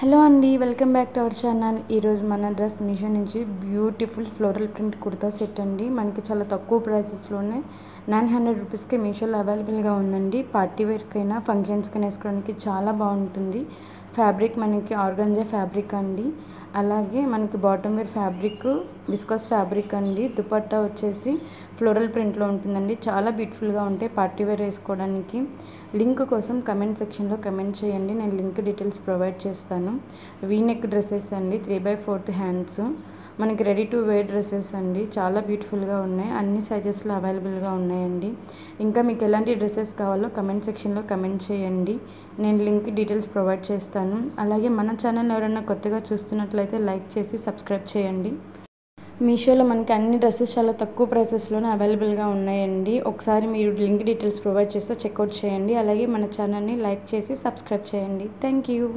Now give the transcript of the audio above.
Hello అండి, welcome back to our channel. ఈరోజు మన డ్రెస్ మీషో నుంచి beautiful floral print kurta set అండి. మనకి చాలా తక్కువ ప్రైసెస్లోనే 900 రూపీస్కి మీషోలో అవైలబుల్గా ఉందండి. పార్టీ వేర్కైనా ఫంక్షన్స్కైనా వేసుకోవడానికి చాలా బాగుంటుంది. ఫ్యాబ్రిక్ మనకి ఆర్గాంజా ఫ్యాబ్రిక్ అండి. అలాగే మనకి bottom wear fabric viscose fabric అండి. దుపట్టా వచ్చేసి ఫ్లోరల్ ప్రింట్లో ఉంటుందండి. చాలా బ్యూటిఫుల్గా ఉంటాయి పార్టీ వేర్ వేసుకోవడానికి. లింక్ కోసం కమెంట్ సెక్షన్లో కమెంట్ చేయండి, నేను లింక్ డీటెయిల్స్ ప్రొవైడ్ చేస్తాను. వీనెక్ డ్రెస్సెస్ అండి, 3/4 హ్యాండ్స్, మనకి రెడీ టు వేర్ డ్రెస్సెస్ అండి. చాలా బ్యూటిఫుల్గా ఉన్నాయి, అన్ని సైజెస్లో అవైలబుల్గా ఉన్నాయండి. ఇంకా మీకు ఎలాంటి డ్రెస్సెస్ కావాలో కమెంట్ సెక్షన్లో కమెంట్ చేయండి, నేను లింక్ డీటెయిల్స్ ప్రొవైడ్ చేస్తాను. అలాగే మన ఛానల్ ఎవరైనా కొత్తగా చూస్తున్నట్లయితే లైక్ చేసి సబ్స్క్రైబ్ చేయండి. మీషోలో మనకి అన్ని డ్రెస్సెస్ చాలా తక్కువ ప్రైసెస్లోనే అవైలబుల్గా ఉన్నాయండి. ఒకసారి మీరు లింక్ డీటెయిల్స్ ప్రొవైడ్ చేస్తే చెక్అవుట్ చేయండి. అలాగే మన ఛానల్ని లైక్ చేసి సబ్స్క్రైబ్ చేయండి. Thank you.